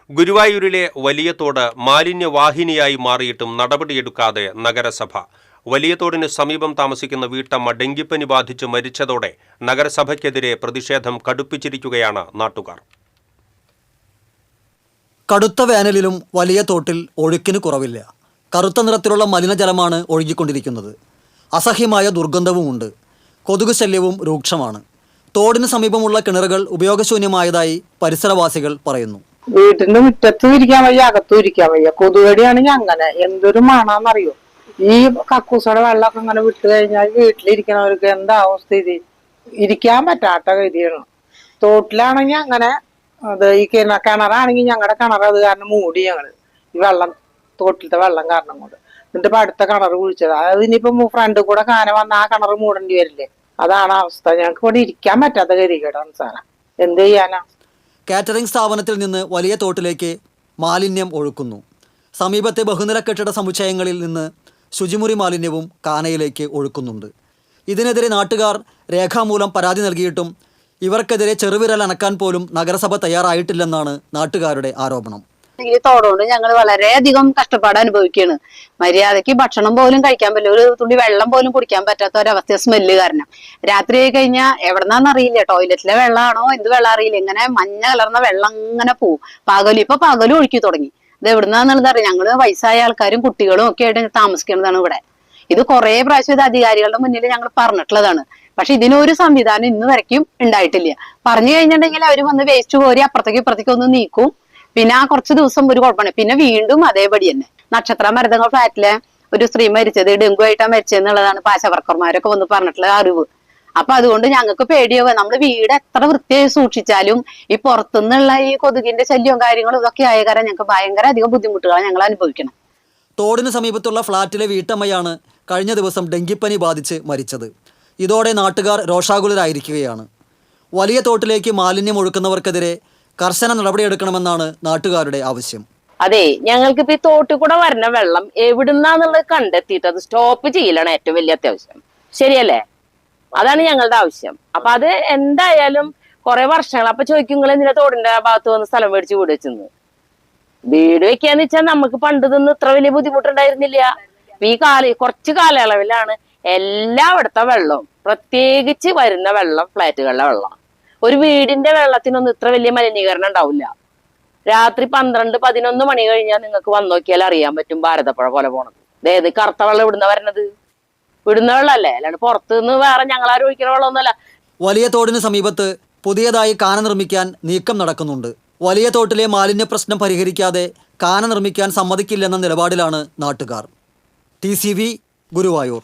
ഗുരുവായൂരിലെ വലിയതോട് മാലിന്യവാഹിനിയായി മാറിയിട്ടും നടപടിയെടുക്കാതെ നഗരസഭ. വലിയതോടിന് സമീപം താമസിക്കുന്ന വീട്ടമ്മ ഡെങ്കിപ്പനി ബാധിച്ച് മരിച്ചതോടെ നഗരസഭയ്ക്കെതിരെ പ്രതിഷേധം കടുപ്പിച്ചിരിക്കുകയാണ് നാട്ടുകാർ. കടുത്ത വേനലിലും വലിയ തോട്ടിൽ ഒഴുക്കിന് കുറവില്ല. കറുത്ത നിറത്തിലുള്ള മലിനജലമാണ് ഒഴുകിക്കൊണ്ടിരിക്കുന്നത്. അസഹ്യമായ ദുർഗന്ധവുമുണ്ട്. കൊതുക് ശല്യവും രൂക്ഷമാണ്. തോടിന് സമീപമുള്ള കിണറുകൾ ഉപയോഗശൂന്യമായതായി പരിസരവാസികൾ പറയുന്നു. വീട്ടിന്റെ മുറ്റത്തും ഇരിക്കാൻ വയ്യ, അകത്തും ഇരിക്കാൻ വയ്യ. കൊതുകടിയാണെങ്കിൽ അങ്ങനെ എന്തൊരു മണാന്നറിയോ. ഈ കക്കൂസയുടെ വെള്ളമൊക്കെ അങ്ങനെ വിട്ടു കഴിഞ്ഞാൽ വീട്ടിലിരിക്കണവർക്ക് എന്താവും സ്ഥിതി? ഇരിക്കാൻ പറ്റാത്ത ഗതിയാണ്. തോട്ടിലാണെങ്കിൽ അങ്ങനെ അത് ഈ കിണറാണെങ്കിൽ ഞങ്ങളുടെ കിണർ അത് കാരണം മൂടി ഞങ്ങള് ഈ വെള്ളം, തോട്ടിലത്തെ വെള്ളം കാരണം കൊണ്ട്. എന്നിട്ട് ഇപ്പൊ അടുത്ത കിണർ കുഴിച്ചത്, അതായത് ഇനിയിപ്പോ ഫ്രണ്ട് കൂടെ കാന വന്ന ആ കിണർ മൂടേണ്ടി വരില്ലേ? അതാണ് അവസ്ഥ. ഞങ്ങൾക്ക് ഇവിടെ ഇരിക്കാൻ പറ്റാത്ത ഗതികേടാണ് സാറേ. എന്ത് ചെയ്യാനാ? കാറ്ററിംഗ് സ്ഥാപനത്തിൽ നിന്ന് വലിയ തോട്ടിലേക്ക് മാലിന്യം ഒഴുക്കുന്നു. സമീപത്തെ ബഹുനില കെട്ടിട സമുച്ചയങ്ങളിൽ നിന്ന് ശുചിമുറി മാലിന്യവും കാനയിലേക്ക് ഒഴുക്കുന്നുണ്ട്. ഇതിനെതിരെ നാട്ടുകാർ രേഖാമൂലം പരാതി നൽകിയിട്ടും ഇവർക്കെതിരെ ചെറുവിരൽ അനക്കാൻ പോലും നഗരസഭ തയ്യാറായിട്ടില്ലെന്നാണ് നാട്ടുകാരുടെ ആരോപണം. ഈ തോടുകൊണ്ട് ഞങ്ങൾ വളരെയധികം കഷ്ടപ്പാട് അനുഭവിക്കുകയാണ്. മര്യാദയ്ക്ക് ഭക്ഷണം പോലും കഴിക്കാൻ പറ്റില്ല, ഒരു തുള്ളി വെള്ളം പോലും കുടിക്കാൻ പറ്റാത്ത ഒരവസ്ഥ സ്മെല്ല് കാരണം. രാത്രി ആയി കഴിഞ്ഞാൽ എവിടെന്നാന്ന് അറിയില്ല, ടോയ്ലറ്റിലെ വെള്ളമാണോ എന്ത് വെള്ളം അറിയില്ല, ഇങ്ങനെ മഞ്ഞ കലർന്ന വെള്ളം അങ്ങനെ പോവും. ഇപ്പൊ പകലും ഒഴുക്കി തുടങ്ങി. ഇത് എവിടുന്നാന്നുള്ളത് അറിയാം. ഞങ്ങള് വയസ്സായ ആൾക്കാരും കുട്ടികളും ഒക്കെ ആയിട്ട് താമസിക്കുന്നതാണ് ഇവിടെ. ഇത് കുറെ പ്രാവശ്യം ഇത് അധികാരികളുടെ മുന്നിൽ ഞങ്ങൾ പറഞ്ഞിട്ടുള്ളതാണ്. പക്ഷെ ഇതിനൊരു സംവിധാനം ഇന്ന് വരയ്ക്കും ഉണ്ടായിട്ടില്ല. പറഞ്ഞു കഴിഞ്ഞിട്ടുണ്ടെങ്കിൽ അവര് വന്ന് വേസ്റ്റ് കോരി അപ്പുറത്തേക്ക് ഇപ്പുറത്തേക്ക് ഒന്ന് നീക്കും. പിന്നെ ആ കുറച്ച് ദിവസം ഒരു കുഴപ്പമാണ്, പിന്നെ വീണ്ടും അതേപടി തന്നെ. നക്ഷത്ര മരുതങ്ങൾ ഫ്ലാറ്റിലെ ഒരു സ്ത്രീ മരിച്ചത് ഡെങ്കു ആയിട്ടാ മരിച്ചെന്നുള്ളതാണ് ആശാവർക്കർമാരൊക്കെ വന്ന് പറഞ്ഞിട്ടുള്ള അറിവ്. അപ്പൊ അതുകൊണ്ട് ഞങ്ങൾക്ക് പേടിയാവുക. നമ്മൾ വീട് എത്ര വൃത്തിയായി സൂക്ഷിച്ചാലും ഈ പുറത്തുനിന്നുള്ള ഈ കൊതുകിന്റെ ശല്യവും കാര്യങ്ങളും ഇതൊക്കെ ആയ കാരണം ഞങ്ങൾക്ക് ഭയങ്കര അധികം ബുദ്ധിമുട്ടുകളാണ് ഞങ്ങൾ അനുഭവിക്കണം. തോടിന് സമീപത്തുള്ള ഫ്ളാറ്റിലെ വീട്ടമ്മയാണ് കഴിഞ്ഞ ദിവസം ഡെങ്കിപ്പനി ബാധിച്ച് മരിച്ചത്. ഇതോടെ നാട്ടുകാർ രോഷാകുലരായിരിക്കുകയാണ്. വലിയ തോട്ടിലേക്ക് മാലിന്യം ഒഴുക്കുന്നവർക്കെതിരെ കർശന നടപടിയെടുക്കണമെന്നാണ് നാട്ടുകാരുടെ ആവശ്യം. അതെ, ഞങ്ങൾക്ക് ഇപ്പൊ ഈ തോട്ടിൽ കൂടെ വരുന്ന വെള്ളം എവിടുന്നാന്നുള്ളത് കണ്ടെത്തിയിട്ട് അത് സ്റ്റോപ്പ് ചെയ്യലാണ് ഏറ്റവും വലിയ അത്യാവശ്യം. ശരിയല്ലേ? അതാണ് ഞങ്ങളുടെ ആവശ്യം. അപ്പൊ അത് എന്തായാലും കുറെ വർഷങ്ങൾ അപ്പൊ ചോദിക്കും, നിങ്ങൾ എന്തിനാ തോടിന്റെ ഭാഗത്ത് വന്ന് സ്ഥലം മേടിച്ച് വീട് വെച്ചെന്ന്. വീട് വെക്കാന്ന് വെച്ചാൽ നമുക്ക് പണ്ട് നിന്ന് ഇത്ര വലിയ ബുദ്ധിമുട്ടുണ്ടായിരുന്നില്ല. ഈ കുറച്ച് കാലയളവിലാണ് എല്ലായിടത്തെ വെള്ളവും, പ്രത്യേകിച്ച് വരുന്ന വെള്ളം ഫ്ലാറ്റുകളിലെ വെള്ളം. ഒരു വീടിന്റെ വെള്ളത്തിനൊന്നും ഇത്ര വലിയ മലിനീകരണം ഉണ്ടാവില്ല. രാത്രി 12-11 മണി കഴിഞ്ഞാൽ നിങ്ങൾക്ക് വന്നു നോക്കിയാൽ അറിയാൻ പറ്റും ഭാരതപ്പുഴ പോലെ പോണത്. അതായത് കറുത്ത വെള്ളം ഇവിടുന്ന വരണത്, വിടുന്ന വെള്ളമല്ലേ, അല്ലാണ്ട് പുറത്തുനിന്ന് വേറെ ഞങ്ങളാരും ഒഴിക്കുന്ന വെള്ളമൊന്നുമല്ല. വലിയ തോടിന് സമീപത്ത് പുതിയതായി കാന നിർമ്മിക്കാൻ നീക്കം നടക്കുന്നുണ്ട്. വലിയ തോട്ടിലെ മാലിന്യ പ്രശ്നം പരിഹരിക്കാതെ കാന നിർമ്മിക്കാൻ സമ്മതിക്കില്ലെന്ന നിലപാടിലാണ് നാട്ടുകാർ. TCV ഗുരുവായൂർ.